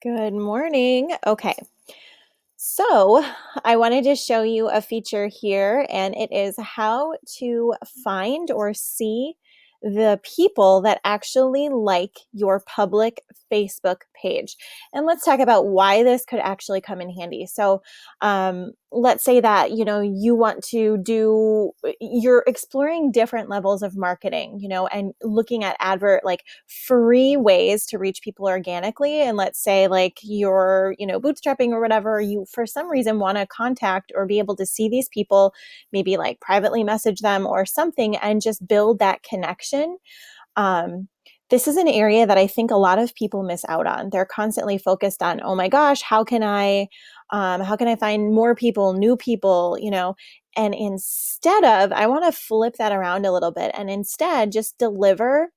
Good morning. Okay, so I wanted to show you a feature here, and it is how to find or see the people that actually like your public Facebook page. And let's talk about why this could actually come in handy. So, let's say that you want to you're exploring different levels of marketing, and looking at advert like free ways to reach people organically. And let's say like you're bootstrapping or whatever, you for some reason want to contact or be able to see these people, maybe like privately message them or something, and just build that connection. um, this is an area that I think a lot of people miss out on. They're constantly focused on, oh my gosh, how can I find more people, new people, and instead of, I want to flip that around a little bit and instead just deliver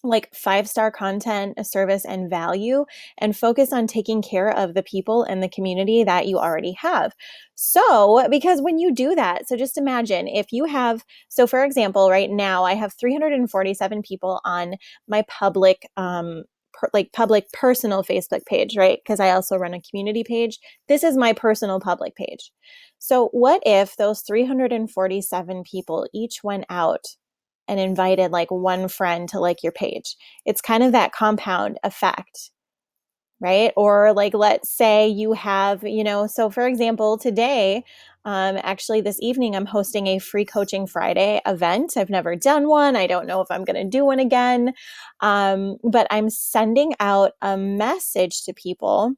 like five-star content, a service, and value, and focus on taking care of the people and the community that you already have. So, because when you do that, so just imagine if you have, so for example, right now I have 347 people on my public, public personal Facebook page, right? Because I also run a community page. This is my personal public page. So, what if those 347 people each went out and invited like one friend to like your page? It's kind of that compound effect, right? Or like, let's say you have, so for example, today, actually this evening, I'm hosting a free coaching Friday event. I've never done one. I don't know if I'm going to do one again. But I'm sending out a message to people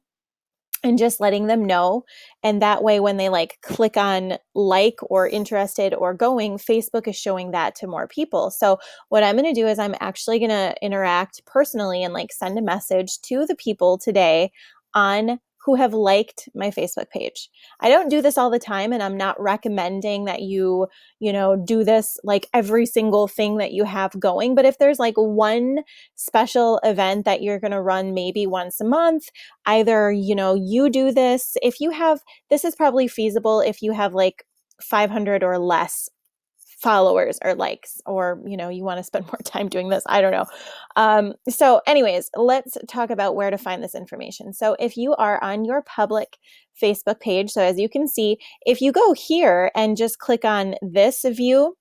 and just letting them know. And that way, when they like click on like or interested or going, Facebook is showing that to more people. So what I'm going to do is I'm actually going to interact personally and like send a message to the people today on who have liked my Facebook page. I don't do this all the time, and I'm not recommending that do this like every single thing that you have going. But if there's like one special event that you're going to run maybe once a month, either you do this, if you have, this is probably feasible if you have like 500 or less followers or likes, or you want to spend more time doing this, I don't know. So anyways, let's talk about where to find this information. So if you are on your public Facebook page, so as you can see, if you go here and just click on this view,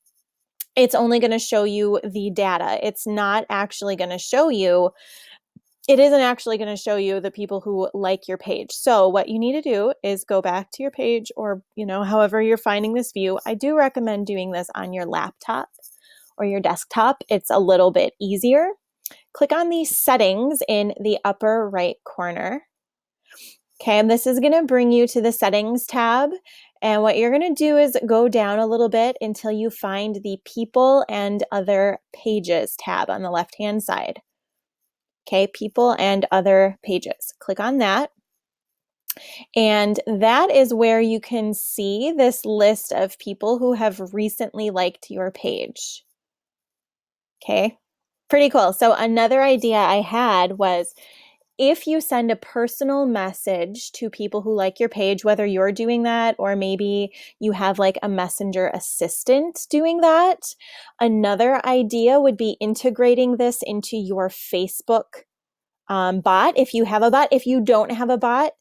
it's only going to show you the data. It's not actually going to show you it isn't actually going to show you the people who like your page. So what you need to do is go back to your page, or, however you're finding this view. I do recommend doing this on your laptop or your desktop. It's a little bit easier. Click on the settings in the upper right corner. Okay, and this is going to bring you to the settings tab. And what you're going to do is go down a little bit until you find the people and other pages tab on the left-hand side. Okay, people and other pages. Click on that. And that is where you can see this list of people who have recently liked your page. Okay, pretty cool. So another idea I had was, if you send a personal message to people who like your page, whether you're doing that or maybe you have like a messenger assistant doing that, another idea would be integrating this into your Facebook bot. If you have a bot, if you don't have a bot,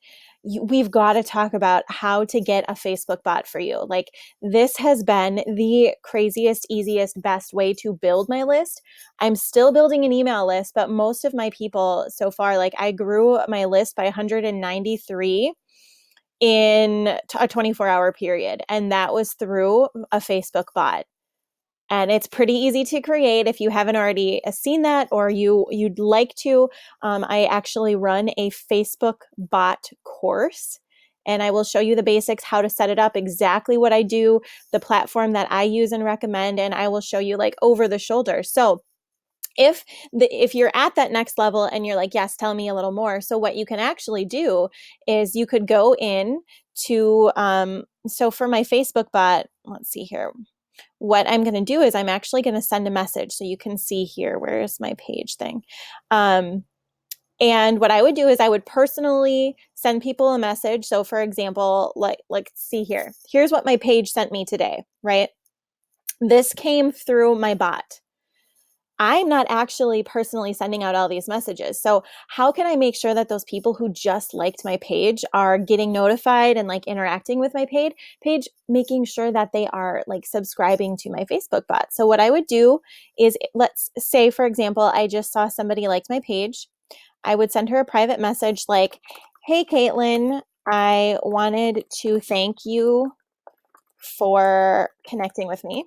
we've got to talk about how to get a Facebook bot for you. Like, this has been the craziest, easiest, best way to build my list. I'm still building an email list, but most of my people so far, like I grew my list by 193 in a 24-hour period. And that was through a Facebook bot. And it's pretty easy to create if you haven't already seen that, or you'd like to. I actually run a Facebook bot course, and I will show you the basics, how to set it up, exactly what I do, the platform that I use and recommend, and I will show you like over the shoulder. So if you're at that next level and you're like, yes, tell me a little more. So what you can actually do is you could go in to, so for my Facebook bot, let's see here. What I'm going to do is I'm actually going to send a message. So you can see here, where's my page thing? And what I would do is I would personally send people a message. So for example, like see here, here's what my page sent me today, right? This came through my bot. I'm not actually personally sending out all these messages. So how can I make sure that those people who just liked my page are getting notified and like interacting with my page, making sure that they are like subscribing to my Facebook bot? So what I would do is, let's say, for example, I just saw somebody liked my page. I would send her a private message like, hey, Caitlin, I wanted to thank you for connecting with me.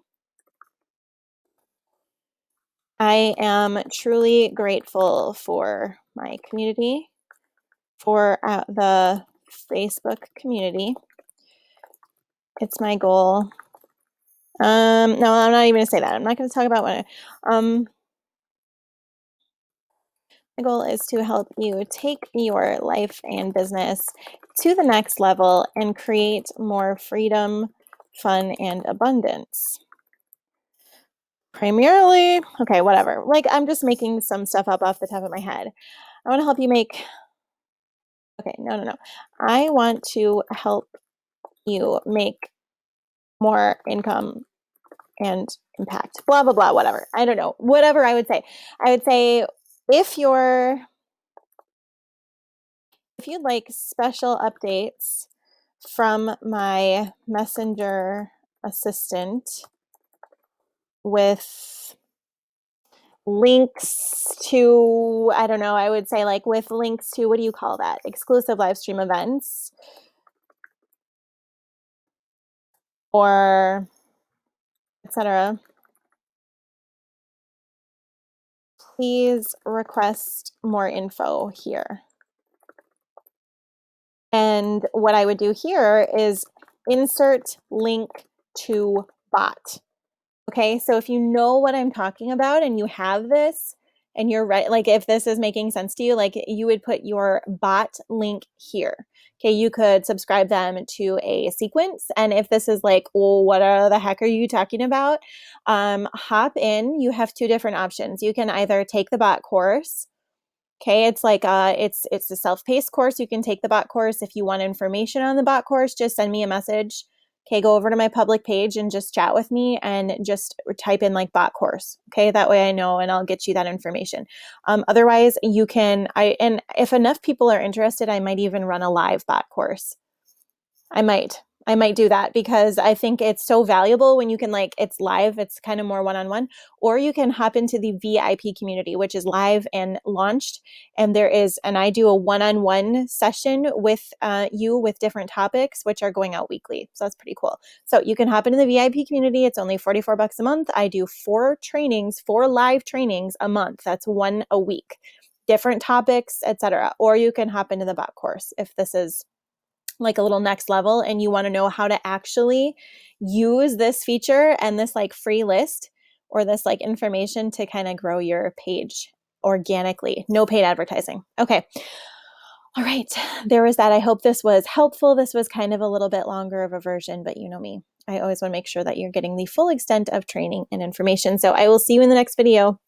I am truly grateful for my community, for the Facebook community. It's my goal. No, I'm not even going to say that. I'm not going to talk about what my goal is to help you take your life and business to the next level and create more freedom, fun, and abundance. Primarily, okay, whatever. Like, I'm just making some stuff up off the top of my head. I want to help you make, okay, no. I want to help you make more income and impact, blah, blah, blah, whatever. I don't know. Whatever I would say. I would say if you'd like special updates from my messenger assistant with links to, I don't know, I would say like with links to, what do you call that? Exclusive live stream events, or etc. Please request more info here. And what I would do here is insert link to bot. Okay, so if you know what I'm talking about and you have this and you're right, like if this is making sense to you, like you would put your bot link here. Okay, you could subscribe them to a sequence. And if this is like, oh, what the heck are you talking about? Hop in. You have two different options. You can either take the bot course. Okay, it's like it's a self-paced course. You can take the bot course. If you want information on the bot course, just send me a message. Okay, go over to my public page and just chat with me and just type in like bot course. Okay, that way I know and I'll get you that information. Otherwise, you can, and if enough people are interested, I might even run a live bot course. I might do that because I think it's so valuable when you can, like, it's live, it's kind of more one-on-one, or you can hop into the VIP community, which is live and launched. And I do a one-on-one session with you with different topics, which are going out weekly. So that's pretty cool. So you can hop into the VIP community. It's only $44 a month. I do 4 live trainings a month. That's 1 a week, different topics, etc. Or you can hop into the bot course if this is like a little next level and you want to know how to actually use this feature and this like free list or this like information to kind of grow your page organically. No paid advertising. Okay. All right. There was that. I hope this was helpful. This was kind of a little bit longer of a version, but you know me. I always want to make sure that you're getting the full extent of training and information. So I will see you in the next video.